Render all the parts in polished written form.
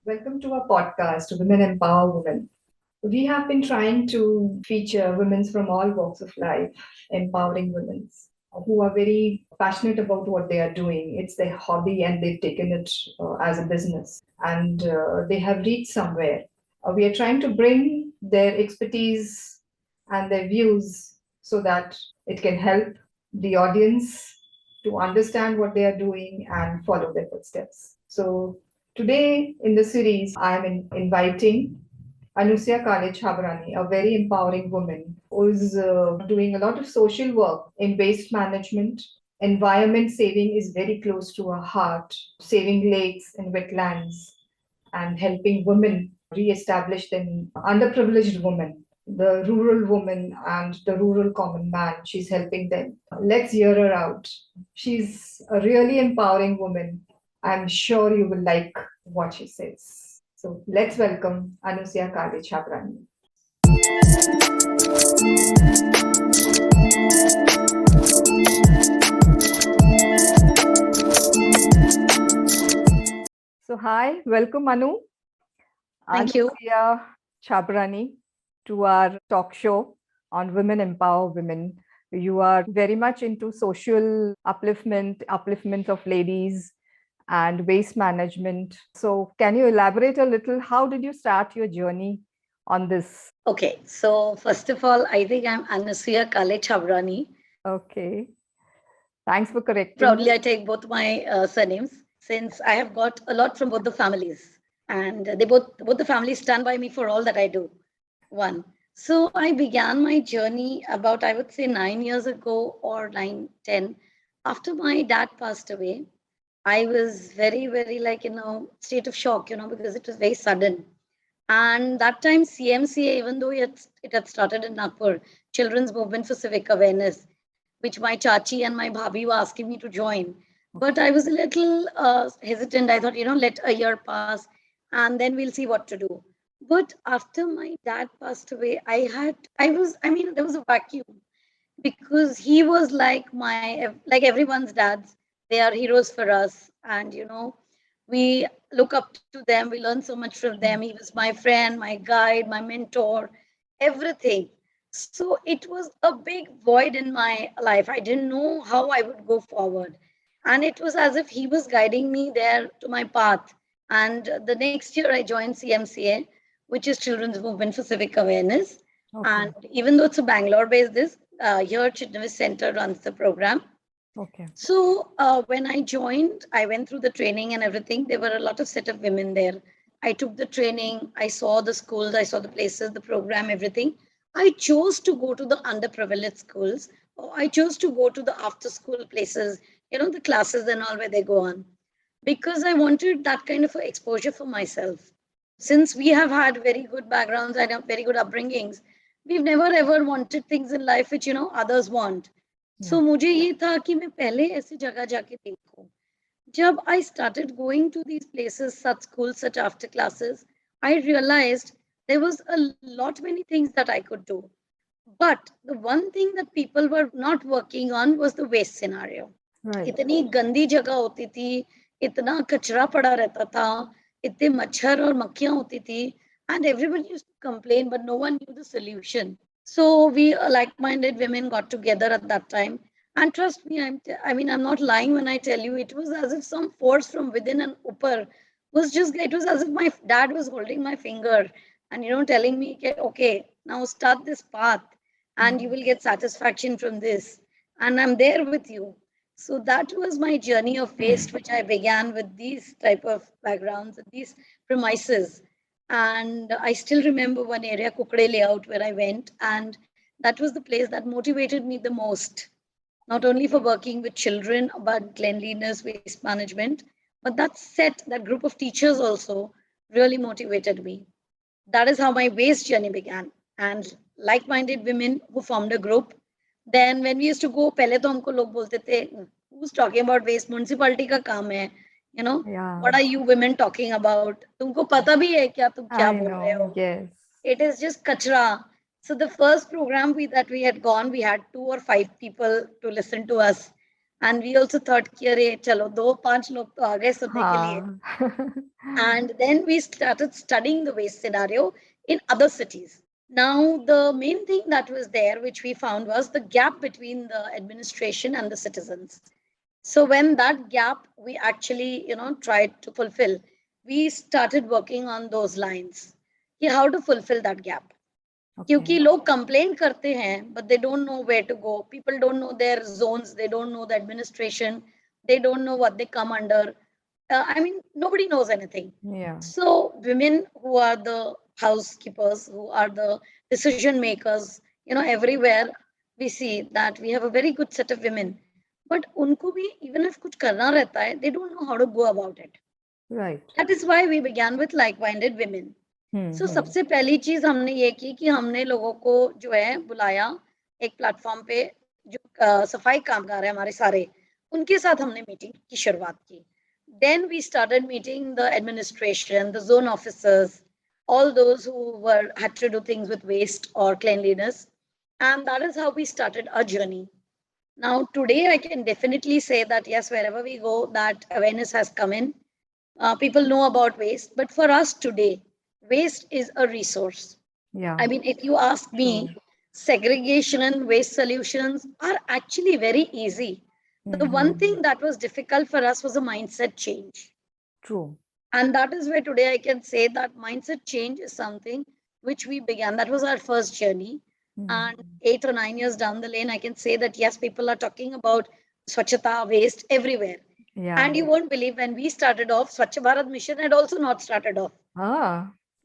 Welcome to our podcast, Women Empower Women. We have been trying to feature women from all walks of life, empowering women who are very passionate about what they are doing. It's their hobby and they've taken it as a business and they have reached somewhere. We are trying to bring their expertise and their views so that it can help the audience to understand what they are doing and follow their footsteps. So, today in the series, I am inviting Anasuya Kale Chhabrani, a very empowering woman who is doing a lot of social work in waste management. Environment saving is very close to her heart, saving lakes and wetlands and helping women re-establish them, underprivileged women, the rural woman and the rural common man. She's helping them. Let's hear her out. She's a really empowering woman. I'm sure you will like what she says. So let's welcome Anasuya Kale Chhabrani. So hi, welcome Anu. Thank you. Anasuya Chhabrani to our talk show on Women Empower Women. You are very much into social upliftment of ladies and waste management. So can you elaborate a little? How did you start your journey on this? Okay, so first of all, I think I'm Anasuya Kale Chhabrani. Okay. Thanks for correcting Proudly, me. I take both my surnames since I have got a lot from both the families, and they both the families stand by me for all that I do. One. So I began my journey about I would say 9 years ago or 9, 10. After my dad passed away, I was very like state of shock, because it was very sudden. And that time, CMCA, even though it had started in Nagpur, Children's Movement for Civic Awareness, which my chachi and my bhabhi were asking me to join. But I was a little hesitant. I thought, let a year pass and then we'll see what to do. But after my dad passed away, there was a vacuum because he was like everyone's dads. They are heroes for us. And, we look up to them. We learn so much from them. He was my friend, my guide, my mentor, everything. So it was a big void in my life. I didn't know how I would go forward. And it was as if he was guiding me there to my path. And the next year, I joined CMCA, which is Children's Movement for Civic Awareness. Okay. And even though it's a Bangalore based, here Chidnavis Center runs the program. Okay. So when I joined, I went through the training and everything. There were a lot of set of women there. I took the training. I saw the schools. I saw the places, the program, everything. I chose to go to the underprivileged schools. Or I chose to go to the after school places, the classes and all where they go on. Because I wanted that kind of exposure for myself. Since we have had very good backgrounds and very good upbringings, we've never ever wanted things in life which, others want. So मुझे ये था कि मैं पहले ऐसी जगह जाके देखूं. जब I started going to these places, such schools, such after classes, I realized there was a lot many things that I could do. But the one thing that people were not working on was the waste scenario. Right. इतनी गंदी जगह होती थी, इतना कचरा पड़ा रहता था, इतने मच्छर और मक्खियां होती थी, and everybody used to complain, but no one knew the solution. So we like-minded women got together at that time. And trust me, I'm not lying when I tell you, it was as if some force from within and upper it was as if my dad was holding my finger and, telling me, okay, now start this path and you will get satisfaction from this. And I'm there with you. So that was my journey of waste, which I began with these type of backgrounds and these premises. And I still remember one area, Kukde layout, where I went, and that was the place that motivated me the most, not only for working with children, but cleanliness, waste management. But that group of teachers also really motivated me. That is how my waste journey began. And like-minded women who formed a group. Then when we used to go, पहले तो हमको लोग बोलते थे, who's talking about waste? Municipality का काम है. Yeah. What are you women talking about? तुमको पता भी है क्या तुम क्या I बोल रहे know. हो? Yes. It is just kachra. So the first program that we had gone, we had 2 or 5 people to listen to us. and we also thought कि अरे चलो 2-5 लोग तो आ गए सुनने के लिए. And then we started studying the waste scenario in other cities. Now, the main thing that was there, which we found, was the gap between the administration and the citizens. So when that gap we actually, tried to fulfill, we started working on those lines. How to fulfill that gap. क्योंकि लोग complain करते हैं, but they don't know where to go. People don't know their zones. They don't know the administration. They don't know what they come under. Nobody knows anything. Yeah. So women who are the housekeepers, who are the decision makers, everywhere we see that we have a very good set of women. But unko bhi, even if kuch karna rehta hai, they don't know how to go about it. Right. That is why we began with like-minded women. So सबसे पहली चीज हमने ये की कि हमने लोगों को जो है बुलाया एक प्लेटफॉर्म पे जो सफाई कामगार है हमारे सारे उनके साथ हमने मीटिंग की शुरुआत की. Then we started meeting the administration, the zone officers, all those who had to do things with waste or cleanliness, and that is how we started our journey. Now today I can definitely say that yes, wherever we go, that awareness has come in. People know about waste, but for us today, waste is a resource. Yeah. If you ask me, segregation and waste solutions are actually very easy. The one thing that was difficult for us was a mindset change. True. And that is where today I can say that mindset change is something which we began. That was our first journey. And 8 or 9 years down the lane, I can say that yes, people are talking about Swachhata, waste everywhere. Yeah. And you won't believe when we started off, Swachh Bharat mission had also not started off.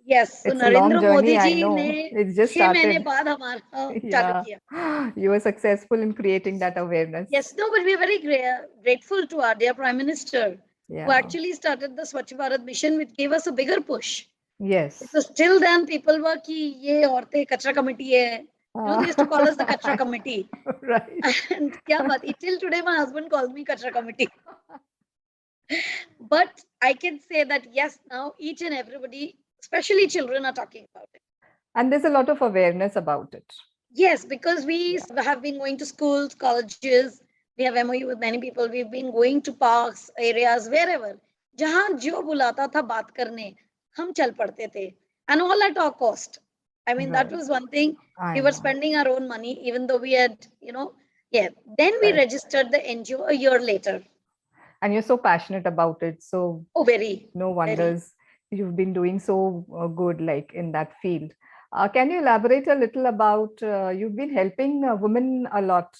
Yes, so It's a long Narendra journey, Modi I ji know. ने It's just 6 महीने started. बाद हमारा चालू Yeah. किया. You were successful in creating that awareness. Yes, no, but we are very grateful to our dear Prime Minister who Yeah. actually started the Swachh Bharat mission, which gave us a bigger push. Yes. Because till then people were कि ये औरतें कचरा committee है. They used to call us the Kachra committee. Right. And kya baat, till today my husband calls me Kachra committee. But I can say that yes, now each and everybody, especially children, are talking about it. And there's a lot of awareness about it. Yes, because we have been going to schools, colleges, we have MOU with many people, we've been going to parks, areas, wherever. जहाँ जो बुलाता था बात करने, हम चल पड़ते थे. And all at our cost. That was one thing. We were spending our own money, even though we had, Then we registered the NGO a year later. And you're so passionate about it. So very. No wonders you've been doing so good, like in that field. Can you elaborate a little about, you've been helping women a lot.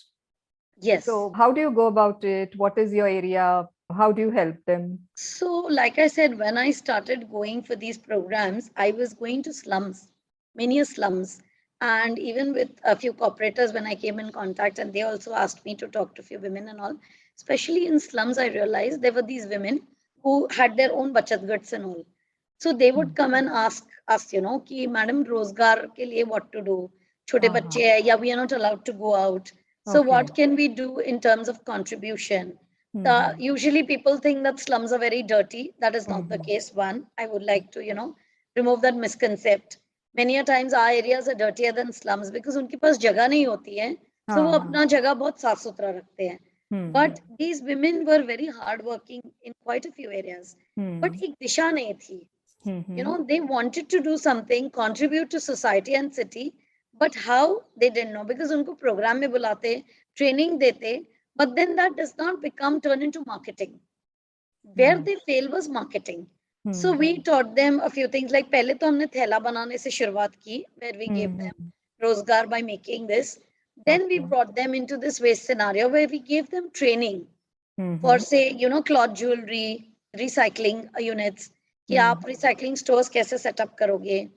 Yes. So how do you go about it? What is your area? How do you help them? So like I said, when I started going for these programs, I was going to slums, many slums. And even with a few cooperators, when I came in contact, and they also asked me to talk to a few women and all, especially in slums, I realized there were these women who had their own bachat guts and all. So they would come and ask us, ki madam, rozgar ke liye what to do? Chote bacche hai, ya we are not allowed to go out. So what can we do in terms of contribution? Usually people think that slums are very dirty. That is not the case. One, I would like to, remove that misconcept. Many a times our areas are dirtier than slums because उनके पास जगह नहीं होती है. So वो अपना जगह बहुत साफ सुथरा रखते हैं. But these women were very hardworking in quite a few areas. But एक दिशा नहीं थी. They wanted to do something, contribute to society and city, but how, they didn't know, because उनको program में बुलाते, training देते, but then that does not turn into marketing. Where they fail was marketing. So we taught them a few things, like पहले तो हमने थैला बनाने से शुरुआत की, where we gave them rozgar by making this. Then we brought them into this waste scenario where we gave them training for, say, cloth jewelry, recycling units, कि आप recycling stores कैसे set up करोगे,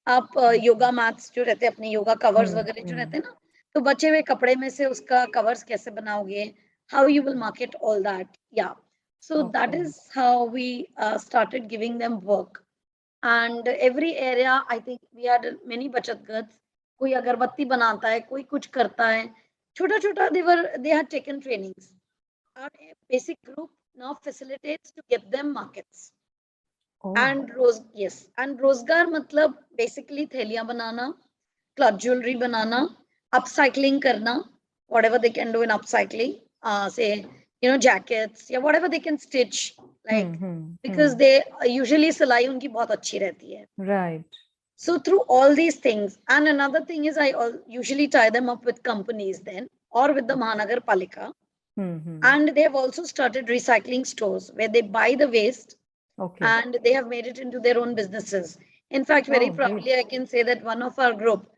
आप yoga mats जो रहते हैं, अपने yoga covers वगैरह जो रहते हैं ना, तो बचे हुए कपड़े में से उसका covers कैसे बनाओगे, how you will market all that. So that is how we started giving them work. And every area, I think we had many bachat ghats. कोई अगरबत्ती बनाता है, कोई कुछ करता है, छोटा छोटा. They had taken trainings. Our basic group now facilitates to give them markets. And rozgar matlab basically थैलियां बनाना, cloth jewelry बनाना, upcycling करना, whatever they can do in upcycling. Say, jackets, yeah, whatever they can stitch, like, because Hmm. they usually सिलाई उनकी बहुत अच्छी रहती है. Right. So through all these things, and another thing is usually tie them up with companies then, or with the Mahanagar Palika. Hmm. And they have also started recycling stores where they buy the waste Okay. and they have made it into their own businesses. In fact, very Oh, great. proudly, I can say that one of our group,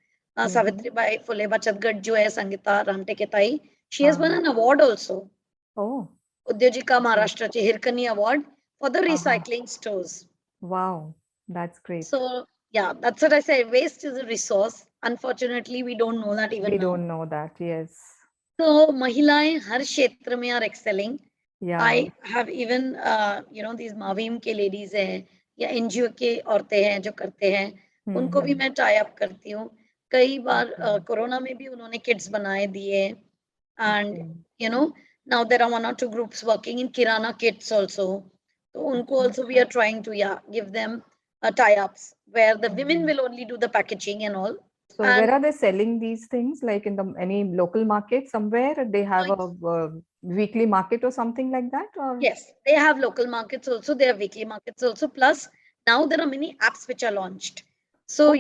Savitri Bai Phule Bachat Gat jo hai, Sangita Ramteketai, she has won an award also. Oh, Udyojika Maharashtra Hirkani Award for the recycling stores. wow. That's great. So yeah, that's what I say. Waste is a resource. Unfortunately, we don't know that even We now. don't know that. Yes. So महिलाएं हर क्षेत्र में are excelling. Yeah. I have even these Mavim के ladies हैं या NGO के औरतें हैं जो करते हैं, उनको भी मैं tie up करती हूँ. कई बार कोरोना में भी उन्होंने kits बनाए दिए, and now there are 1 or 2 groups working in Kirana kits also. So unko also we are trying to give them tie-ups where the women will only do the packaging and all. So And where are they selling these things? Like in any local market somewhere? They have a weekly market or something like that? Or yes, they have local markets also. They have weekly markets also. Plus, now there are many apps which are launched. So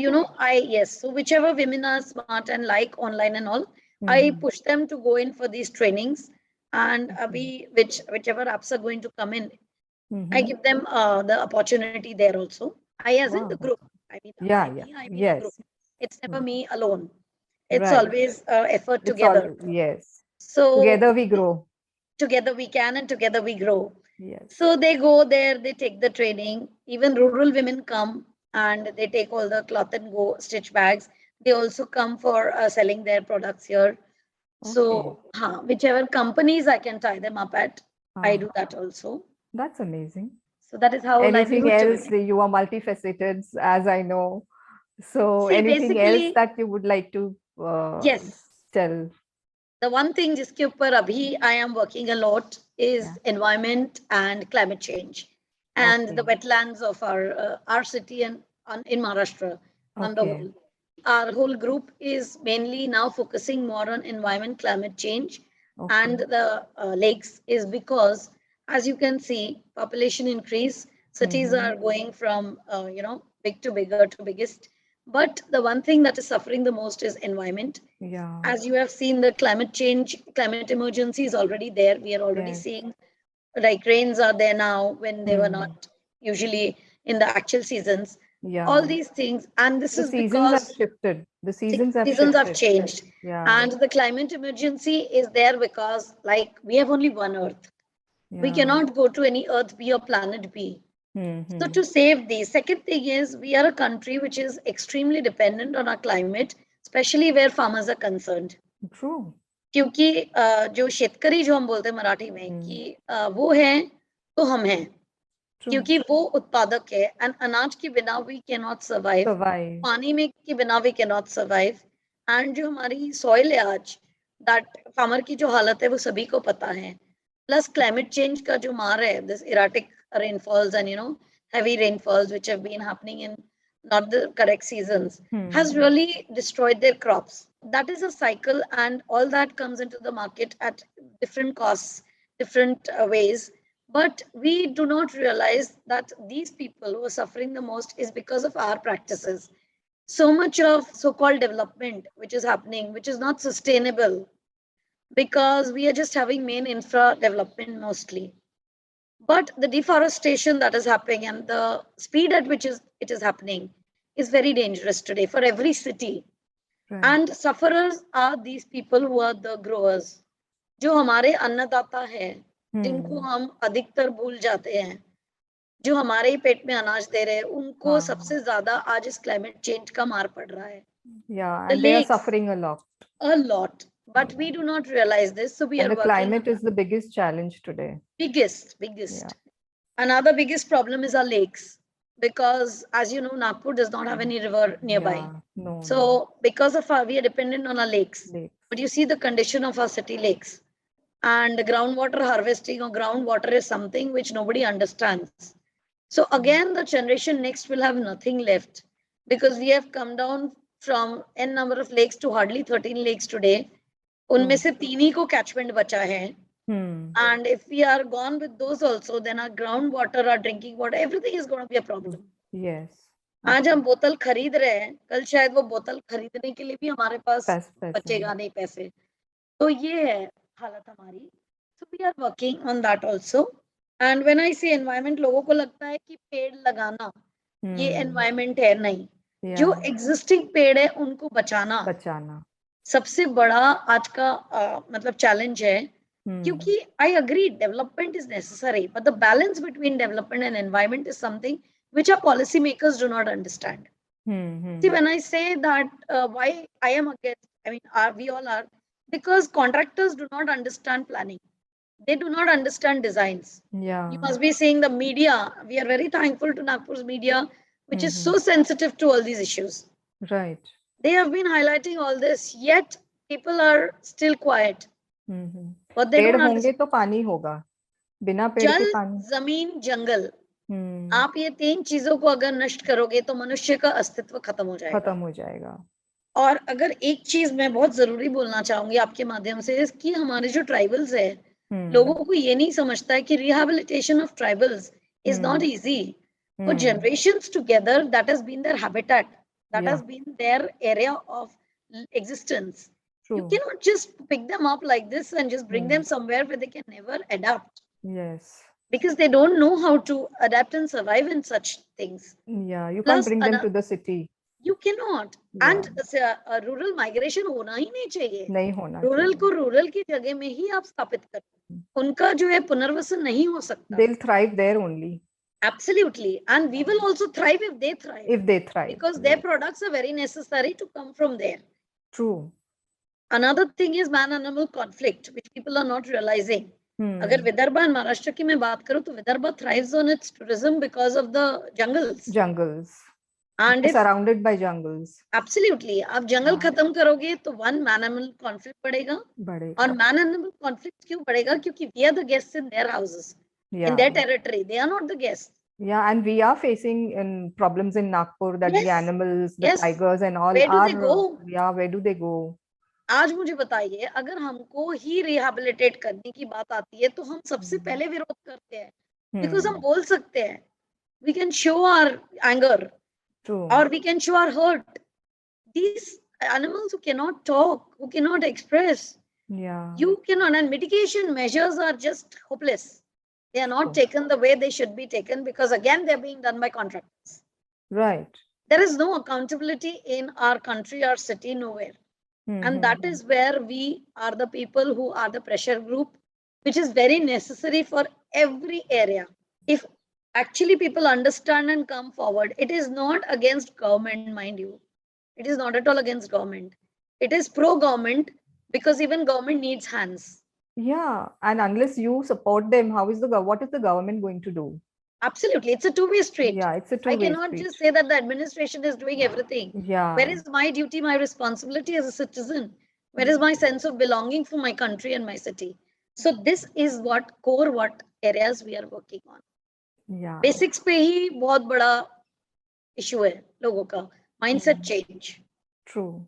so whichever women are smart and like online and all, I push them to go in for these trainings, and whichever apps are going to come in, I give them the opportunity there also. I as in the Wow. group. I mean, Yeah, I yeah. mean a group. Yes. It's never me alone. It's Right. always effort It's all, together. yes. So Together we grow. together we can and together we grow. Yes. So they go there, they take the training. Even rural women come and they take all the cloth and go stitch bags. They also come for selling their products here. So whichever companies I can tie them up at, I do that also. That's amazing. So that is how Anything livelihood to else? women. You are multifaceted, as I know. So See, anything else basically, that you would like to yes. tell? The one thing jiske upar abhi I am working a lot is environment and climate change and the wetlands of our city and in Maharashtra on the whole. Our whole group is mainly now focusing more on environment, climate change, and the lakes is because, as you can see, population increase, cities are going from big to bigger to biggest. But the one thing that is suffering the most is environment. Yeah. As you have seen, the climate emergency is already there. We are already seeing like rains are there now when they were not usually in the actual seasons. Yeah. All these things, and this The is seasons have because shifted. The seasons have seasons have shifted. changed. Yeah. And the climate emergency is there because like we have only one earth. We cannot go to any earth B or planet B. So to save these, second thing is we are a country which is extremely dependent on our climate, especially where farmers are concerned. True. क्योंकि जो शेतकरी जो हम बोलते हैं मराठी में कि वो हैं तो हम हैं, क्योंकि वो उत्पादक है एंड अनाज के बिना वी कैन नॉट सर्वाइव, पानी में के बिना we can not survive, and जो हमारी सॉइल है आज, दैट फार्मर की जो हालत है वो सभी को पता है. प्लस क्लाइमेट चेंज का जो मार है, this erratic rainfalls and heavy rainfalls which have been happening in not the correct seasons has really destroyed their crops. That is a cycle, and all that comes into the market at different costs, different ways. But we do not realize that these people who are suffering the most is because of our practices. So much of so-called development which is happening, which is not sustainable, because we are just having main infra development mostly. But the deforestation that is happening and the speed at which it is happening is very dangerous today for every city. Right. And sufferers are these people who are the growers. जो हमारे अन्नदाता हैं, जिनको हम अधिकतर भूल जाते हैं, जो हमारे ही पेट में अनाज दे रहे हैं, उनको सबसे ज्यादा आज इस क्लाइमेट चेंज का मार पड़ रहा है. Yeah, and they are suffering a lot. A lot. But we do not realize this. So we are the working. Climate is the biggest challenge today. Biggest. Yeah. Another biggest problem is our lakes, because as you know, Nagpur does not have any river nearby. Yeah, no. So because of we are dependent on our lakes. But you see the condition of our city lakes, and groundwater harvesting or groundwater is something which nobody understands. So again, the generation next will have nothing left, because we have come down from n number of lakes to hardly 13 lakes today. उनमें से 3 ही को catchment बचा है. And if we are gone with those also, then our groundwater, our drinking water, everything is going to be a problem. Yes. आज हम बोतल खरीद रहे हैं, कल शायद वो बोतल खरीदने के लिए भी हमारे पास बचेगा नहीं पैसे. तो ये है हालत हमारी. So we are working on that also. And when I say environment, लोगों को लगता है कि पेड़ लगाना ये environment है, नहीं. जो existing पेड़ है उनको बचाना सबसे बड़ा आज का मतलब challenge है. क्योंकि I agree development is necessary, but the balance between development and environment is something which our policy makers do not understand. See, when I say that why I am against, I mean, we all are, because contractors do not understand planning. They do not understand designs. You must be seeing the media. We are very thankful to Nagpur's media, which is so sensitive to all these issues. Right. They have been highlighting all this, yet people are still quiet. But they don't होंगे तो पानी होगा, बिना पेड़ के पानी. जमीन जंगल, आप ये 3 चीजों को अगर नष्ट करोगे तो मनुष्य का अस्तित्व खत्म हो जाएगा. और अगर एक चीज मैं बहुत जरूरी बोलना चाहूंगी आपके माध्यम से, कि हमारे जो ट्राइबल्स है, लोगों को ये नहीं समझता है कि rehabilitation of tribals is not easy. For generations together, that has been their habitat, that has been their area of existence. You cannot just pick them up like this and just bring them somewhere where they can never adapt. Yes. Because they don't know how to adapt and survive in such things. Yeah, you can't bring them to the city. You cannot. And rural migration होना ही नहीं चाहिए. नहीं होना. Rural को rural की जगह में ही आप स्थापित करो. उनका जो है पुनर्वसन नहीं हो सकता. They'll thrive there only. Absolutely. And we will also thrive if they thrive. Because their products are very necessary to come from there. True. Another thing is man-animal conflict, which people are not realizing. अगर Vidarbha and Maharashtra की मैं बात करूं तो Vidarbha thrives on its tourism because of the jungles. And it's surrounded by jungles. Absolutely. आप जंगल खत्म करोगे तो one man-animal conflict बढ़ेगा. और man-animal conflict क्यों बढ़ेगा? क्योंकि we are the guests in their houses, in their territory. They are not the guests. Yeah, and we are facing problems in Nagpur that the animals, the tigers and all where do they go? Yeah, where do they go? आज मुझे बताइए, अगर हमको ही rehabilitate करने की बात आती है तो हम सबसे पहले विरोध करते हैं. बिकॉज हम बोल सकते हैं, we can show our anger. True. Or we can show our hurt. These animals who cannot talk, who cannot express, you cannot. And mitigation measures are just hopeless. They are not taken the way they should be taken, because again they're being done by contractors. Right. There is no accountability in our country, our city, nowhere. And that is where we are the people who are the pressure group, which is very necessary for every area. If actually people understand and come forward, it is not against government, mind you. It is not at all against government. It is pro-government, because even government needs hands. Yeah, and unless you support them, what is the government going to do? Absolutely. It's a two-way street. Yeah, it's a two-way street. I cannot just say that the administration is doing everything. Yeah. Where is my duty, my responsibility as a citizen? Where is my sense of belonging for my country and my city? So this is what areas we are working on. Yeah. Basics पे ही बहुत बड़ा issue है लोगों का. Mindset change. True.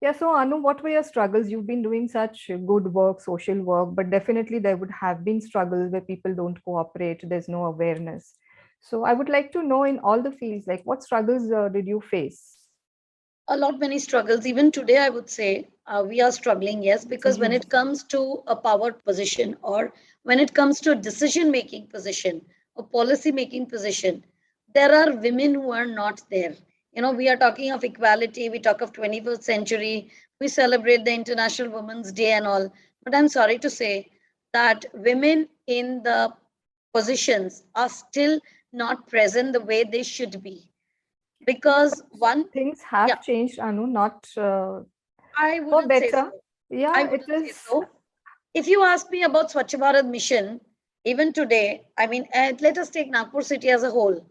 Yeah, so Anu, what were your struggles? You've been doing such good work, social work, but definitely there would have been struggles where people don't cooperate. There's no awareness. So I would like to know, in all the fields, like what struggles did you face? A lot, many struggles. Even today, I would say we are struggling, yes, because when it comes to a power position, or when it comes to a decision-making position, a policy-making position, there are women who are not there. You know, we are talking of equality, we talk of 21st century, we celebrate the International Women's Day and all. But I'm sorry to say that women in the positions are still not present the way they should be. Because things have changed, Anu, not I wouldn't better. Say so. Yeah, I wouldn't say so. If you ask me about Swachh Bharat mission, even today, I mean, let us take Nagpur city as a whole.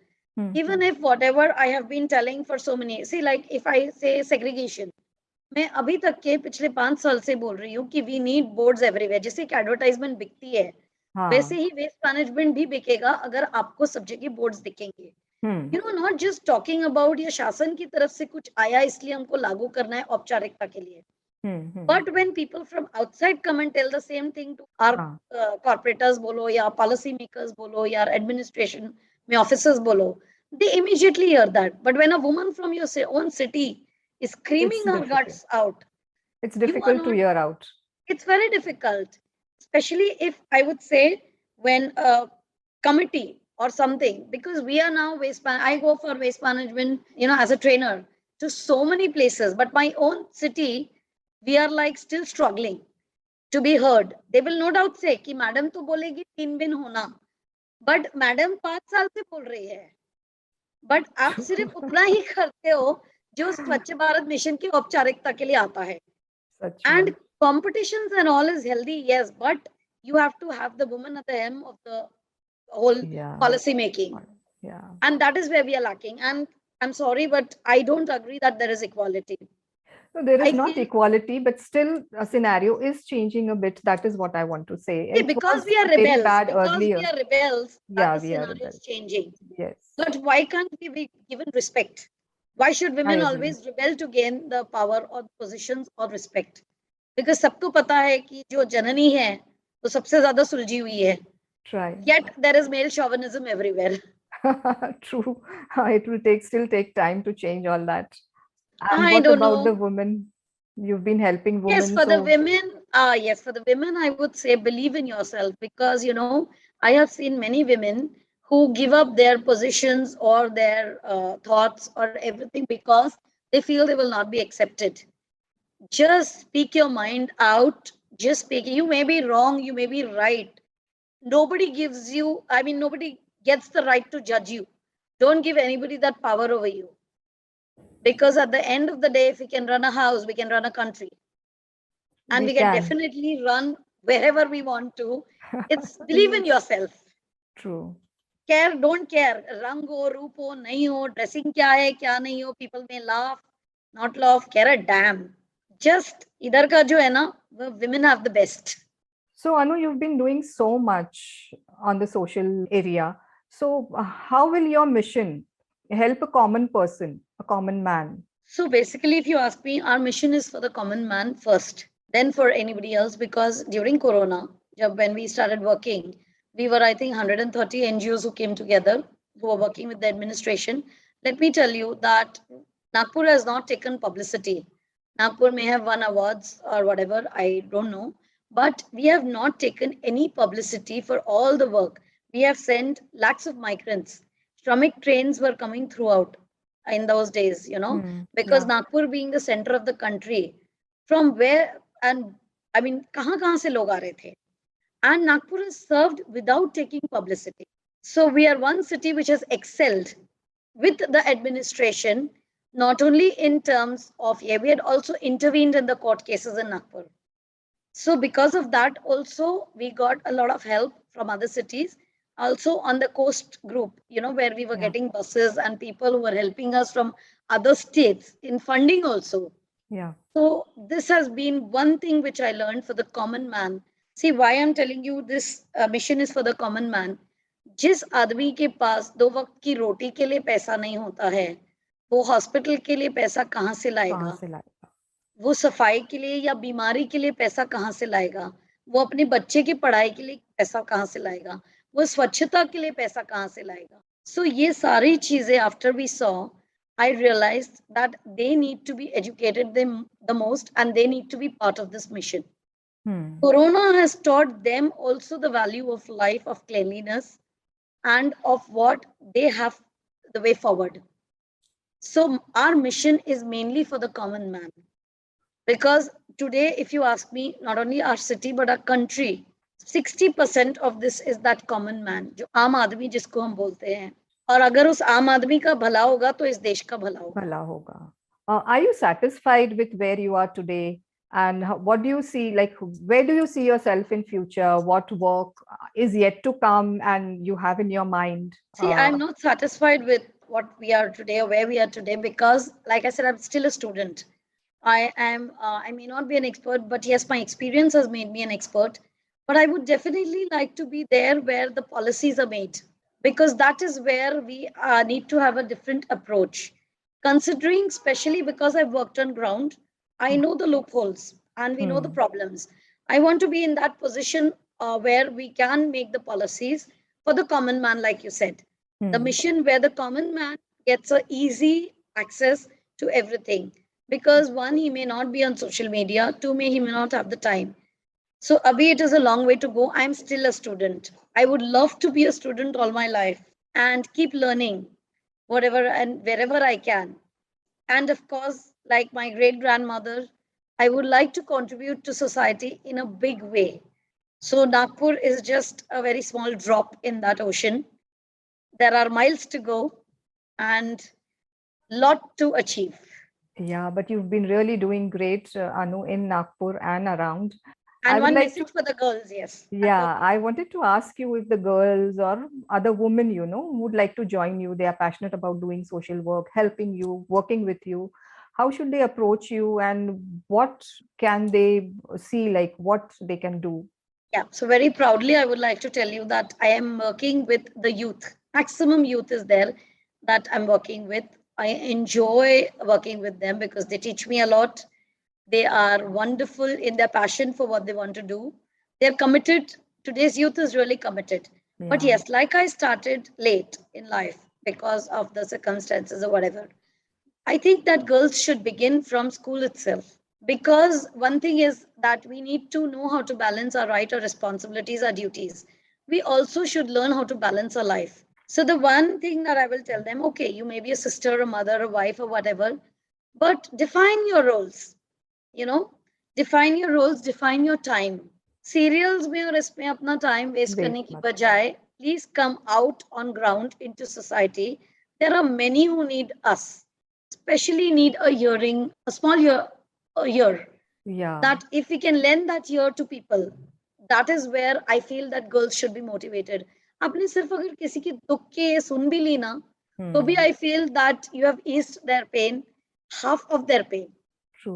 Even if whatever I have been telling for so many, see, like if I say segregation, मैं अभी तक के पिछले 5 साल से बोल रही हूँ कि we need boards everywhere. जैसे एक एडवर्टाइजमेंट बिकती है, वैसे ही वेस्ट मैनेजमेंट भी बिकेगा अगर आपको सब जगह बोर्ड्स दिखेंगे. You know, not just talking about ये शासन की तरफ से कुछ आया इसलिए हमको लागू करना है औपचारिकता के लिए. But when people from outside come and tell the same thing to our corporators bolo, ya policy makers bolo, ya administration, mein officers bolo, they immediately hear that. But when a woman from your own city is screaming It's her difficult. guts out, It's you are difficult to not, hear out. it's very difficult, especially if I would say when a committee or something, because we are now I go for waste management, as a trainer to so many places, but my own city, we are like still struggling to be heard. They will no doubt say कि madam तो बोलेगी 3 दिन होना, but madam 5 साल से बोल रही है, but आप सिर्फ उतना ही करते हो जो स्वच्छ भारत मिशन की औपचारिकता के लिए आता है. सच And में. competitions and all is healthy, yes, but you have to have the woman at the helm of the whole Yeah. policy making. Yeah. And that is where we are lacking. And I'm sorry, but I don't agree that there is equality. So there is I not feel- equality, but still a scenario is changing a bit. That is what I want to say. See, It because was we are very rebels, bad because earlier. we are rebels, Yeah, that the we are scenario rebels. is changing. Yes. But why can't we be given respect? Why should women agree. always rebel to gain the power or positions or respect? Because सबको पता है कि जो जननी है वो सबसे ज्यादा सुलझी हुई है. Try. Yet there is male chauvinism everywhere. True. It will still take time to change all that. And I what don't about know. the women? You've been helping women. Yes, for the women, for the women, I would say believe in yourself, because I have seen many women who give up their positions or their thoughts or everything because they feel they will not be accepted. Just speak your mind out. Just speak. You may be wrong, you may be right. Nobody nobody gets the right to judge you. Don't give anybody that power over you. Because at the end of the day, if we can run a house, we can run a country. And we can definitely run wherever we want to. It's believe in yourself. True. Don't care. Rang ho, roop ho, nahi ho, dressing kya hai, kya nahi ho. People may laugh, not laugh, care a damn. Just idhar ka jo hai na, women have the best. So Anu, you've been doing so much on the social area. So how will your mission help a common person, a common man? So basically, if you ask me, our mission is for the common man first, then for anybody else, because during Corona, when we started working, we were, I think, 130 NGOs who came together, who were working with the administration. Let me tell you that Nagpur has not taken publicity. Nagpur may have won awards or whatever, I don't know. But we have not taken any publicity for all the work. We have sent lakhs of migrants. Shramik trains were coming throughout in those days, because Nagpur being the center of the country, from where, and I mean, kahan se log aa rahe the. And Nagpur is served without taking publicity. So we are one city which has excelled with the administration, not only in terms of, we had also intervened in the court cases in Nagpur. So because of that, also, we got a lot of help from other cities. Also on the coast group, where we were getting buses and people who were helping us from other states in funding also. Yeah. So this has been one thing which I learned for the common man. See, why I'm telling you this mission is for the common man. जिस आदमी के पास 2 वक्त की रोटी के लिए पैसा नहीं होता है, वो हॉस्पिटल के लिए पैसा कहाँ से लाएगा? वो सफाई के लिए या बीमारी के लिए पैसा कहाँ से लाएगा? वो अपने बच्चे की पढ़ाई के लिए पैसा कहाँ से लाएगा? वो स्वच्छता के लिए पैसा कहाँ से लाएगा? So ये सारी चीजें after we saw, I realized that they need to be educated the most and they need to be part of this mission. Corona has taught them also the value of life, of cleanliness, and of what they have the way forward. So our mission is mainly for the common man. Because today, if you ask me, not only our city, but our country, 60% of this is that common man, जो आम आदमी जिसको हम बोलते हैं. और अगर उस आम आदमी का भला होगा, तो इस देश का भला होगा. Are you satisfied with where you are today? And what do you see, like, where do you see yourself in future? What work is yet to come and you have in your mind? See, I'm not satisfied with what we are today or where we are today because, like I said, I'm still a student. I may not be an expert, but yes, my experience has made me an expert. But I would definitely like to be there where the policies are made, because that is where we need to have a different approach. Considering, especially because I've worked on ground, I know the loopholes and we know the Hmm. problems. I want to be in that position where we can make the policies for the common man, like you said. The Hmm. mission where the common man gets a easy access to everything. Because one, he may not be on social media. Two, he may not have the time. So, Abhi, it is a long way to go. I'm still a student. I would love to be a student all my life and keep learning whatever and wherever I can. And of course, like my great grandmother, I would like to contribute to society in a big way. So, Nagpur is just a very small drop in that ocean. There are miles to go and lot to achieve. Yeah, but you've been really doing great, Anu, in Nagpur and around. I And would one like to, message for the girls, yes. I'm yeah, I wanted to ask you if the girls or other women, would like to join you. They are passionate about doing social work, helping you, working with you. How should they approach you, and what can they see, like what they can do? Yeah, so very proudly, I would like to tell you that I am working with the youth. Maximum youth is there that I'm working with. I enjoy working with them because they teach me a lot. They are wonderful in their passion for what they want to do. They're committed. Today's youth is really committed. But Yeah. yes, like I started late in life because of the circumstances or whatever, I think that girls should begin from school itself. Because one thing is that we need to know how to balance our right, our responsibilities, our duties. We also should learn how to balance our life. So, the one thing that I will tell them, okay, you may be a sister, a mother, a wife, or whatever, but define your roles, you know, define your roles, define your time. Serials में और इसमें अपना time waste Wait, करने की mat. बजाय please come out on ground into society. There are many who need us, especially need a hearing, a small ear, a ear, Yeah. that if we can lend that ear to people, that is where I feel that girls should be motivated. आपने सिर्फ अगर किसी की दुख के सुन भी ली ना, तो भी Hmm. I feel that you have eased their pain, half of their pain.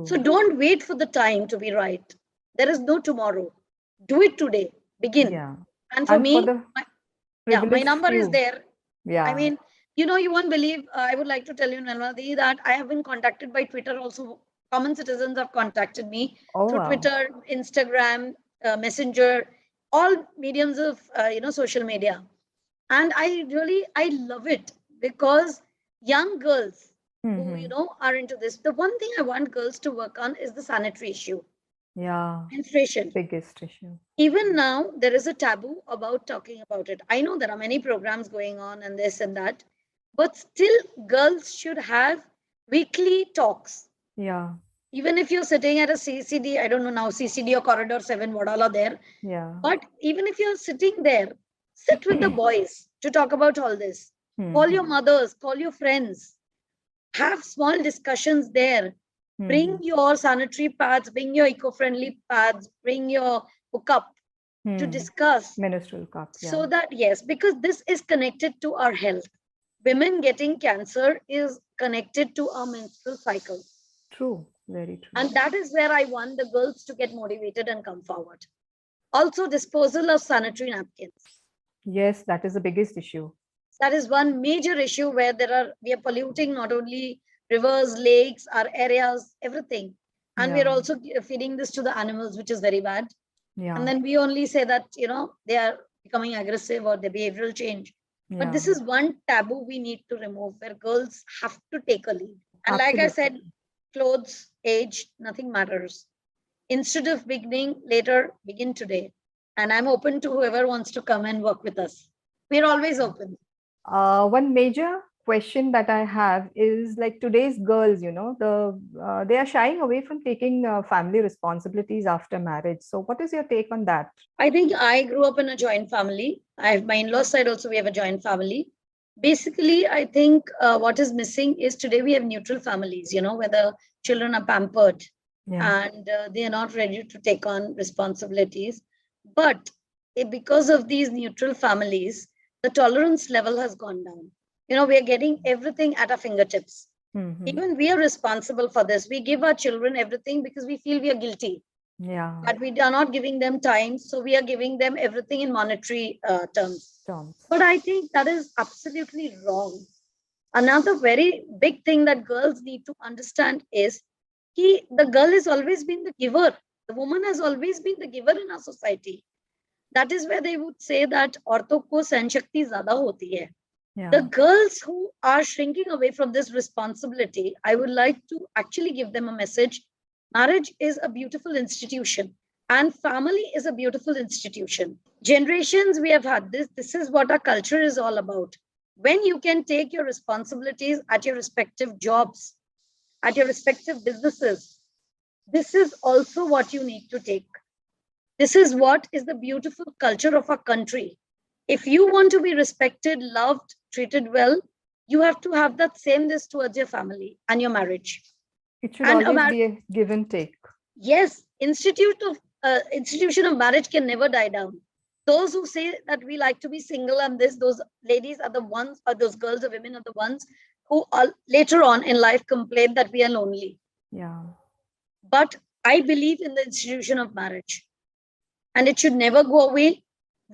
So True. don't wait for the time to be right. There is no tomorrow. Do it today. Begin. Yeah. And for And for me, the yeah, my privileged number is few. there. I Yeah. mean, you won't believe. I would like to tell you, Nalmadi, that I have been contacted by Twitter also. Common citizens have contacted me Oh, through wow. Twitter, Instagram, Messenger, all mediums of social media. And I love it because young girls who Hmm. are into this. The one thing I want girls to work on is the sanitary issue, Yeah. menstruation. Biggest issue. Even now, there is a taboo about talking about it. I know there are many programs going on and this and that, but still, girls should have weekly talks. Yeah. Even if you're sitting at a CCD, I don't know now, CCD or Corridor 7, what all are there. Yeah. But even if you're sitting there, sit with the boys to talk about all this. Call your Hmm. mothers, call your friends, have small discussions there. Bring Hmm. your sanitary pads, bring your eco-friendly pads, bring your hookup to Hmm. discuss, Menstrual cup. so Yeah. that yes, because this is connected to our health. Women getting cancer is connected to our menstrual cycle. True. Very true. And that is where I want the girls to get motivated and come forward. Also, disposal of sanitary napkins. Yes, that is the biggest issue. That is one major issue where we are polluting not only rivers, lakes, our areas, everything. And we are Yeah. also feeding this to the animals, which is very bad. And Yeah. then we only say that, they are becoming aggressive or the behavioral change. But Yeah. this is one taboo we need to remove where girls have to take a lead. And like I Absolutely. said, clothes, age, nothing matters. Instead of beginning later, begin today. And I'm open to whoever wants to come and work with us. We're always open. One major question that I have is like today's girls, they are shying away from taking family responsibilities after marriage. So, what is your take on that? I think I grew up in a joint family. I have my in-laws side also. We have a joint family. Basically, I think what is missing is today we have neutral families. Where the children are pampered Yeah. and they are not ready to take on responsibilities. But because of these neutral families, the tolerance level has gone down. We are getting everything at our fingertips. Hmm. Even we are responsible for this. We give our children everything because we feel we are guilty, Yeah. but we are not giving them time. So we are giving them everything in monetary terms. Terms. But I think that is absolutely wrong. Another very big thing that girls need to understand is the girl has always been the giver. The woman has always been the giver in our society. That is where they would say that औरतों को सहन शक्ति ज़्यादा होती है. The girls who are shrinking away from this responsibility, I would like to actually give them a message. Marriage is a beautiful institution and family is a beautiful institution. Generations we have had this. This is what our culture is all about. When you can take your responsibilities at your respective jobs, at your respective businesses, this is also what you need to take. This is what is the beautiful culture of our country. If you want to be respected, loved, treated well, you have to have that sameness towards your family and your marriage. It should always be a give and take. Yes, institution of marriage can never die down. Those who say that we like to be single and those ladies are the ones, or those girls or women are the ones who are later on in life complain that we are lonely. Yeah. But I believe in the institution of marriage and it should never go away.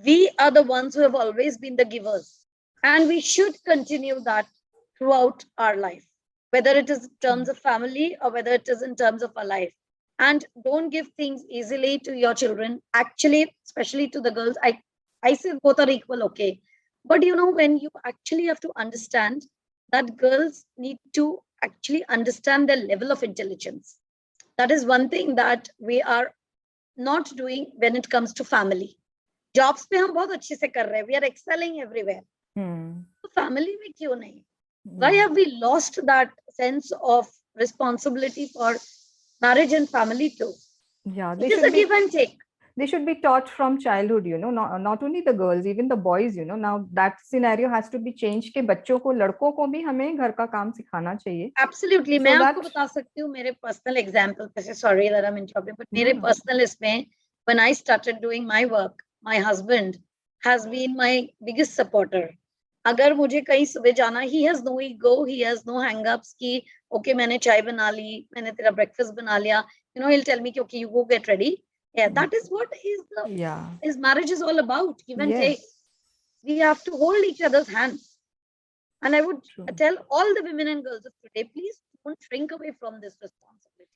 We are the ones who have always been the givers and we should continue that throughout our life, whether it is in terms of family or whether it is in terms of our life. And don't give things easily to your children. Actually, especially to the girls, I say both are equal, okay. But when you actually have to understand that girls need to actually understand their level of intelligence. That is one thing that we are not doing when it comes to family. Jobs pe hum bahut अच्छे से कर रहे हैं. We are excelling everywhere. So family में क्यों नहीं? Why have we lost that sense of responsibility for marriage and family too? Yeah, it is a give and take. They should be taught from childhood, not only the girls, even the boys, now that scenario has to be changed कि बच्चों को, लड़कों को भी हमें घर का काम सिखाना चाहिए. Absolutely. मैं आपको बता सकती हूँ मेरे personal example. Sorry that I'm interrupting, but मेरे personal इसमें, when I started doing my work, my husband has been my biggest supporter. अगर मुझे कहीं सुबह जाना, he has no ego, he has no hang-ups कि okay मैंने चाय बना ली, मैंने तेरा breakfast बना लिया. He'll tell me कि okay you go get ready. Yeah, that is what his marriage is all about. Give and take. We have to hold each other's hands. And I would tell all the women and girls of today, please don't shrink away from this responsibility.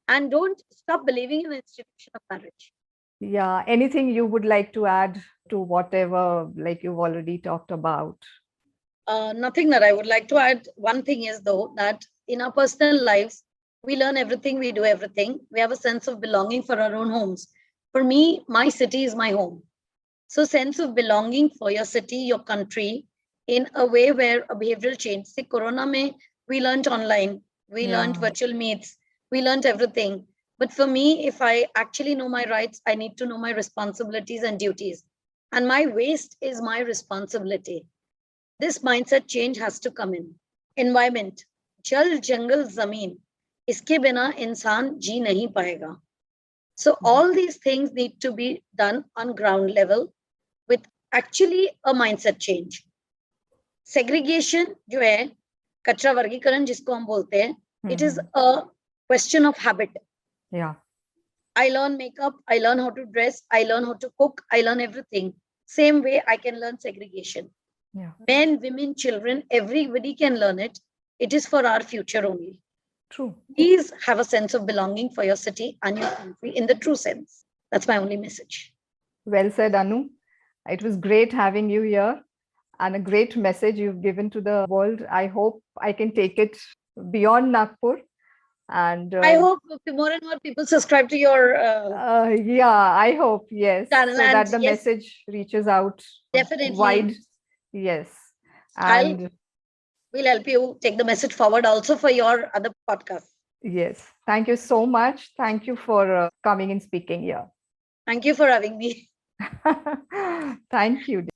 And don't stop believing in the institution of marriage. Yeah, anything you would like to add to whatever like you've already talked about? Nothing that I would like to add. One thing is though, that in our personal lives, we learn everything, we do everything. We have a sense of belonging for our own homes. For me, my city is my home. So sense of belonging for your city, your country, in a way where a behavioral change. See, Corona mein, we learned online, we learned virtual meets, we learned everything. But for me, if I actually know my rights, I need to know my responsibilities and duties. And my waste is my responsibility. This mindset change has to come in. Environment, jal, jungle, zameen. इसके बिना इंसान जी नहीं पाएगा. So all these things need to be done on ground level with actually a mindset change. Segregation जो है, कचरा वर्गीकरण जिसको हम बोलते हैं, it is a question of habit. Yeah. I learn makeup, I learn how to dress, I learn how to cook, I learn everything. Same way I can learn segregation. Yeah. Men, women, children, everybody can learn it. It is for our future only. True. Please have a sense of belonging for your city and your country in the true sense. That's my only message. Well said, Anu. It was great having you here and a great message you've given to the world. I hope I can take it beyond Nagpur. And I hope more and more people subscribe to your yeah, I hope, yes, channel, so that the message reaches out definitely wide. Yes. And we'll help you take the message forward also for your other podcast. Yes. Thank you so much. Thank you for coming and speaking here. Thank you for having me. Thank you.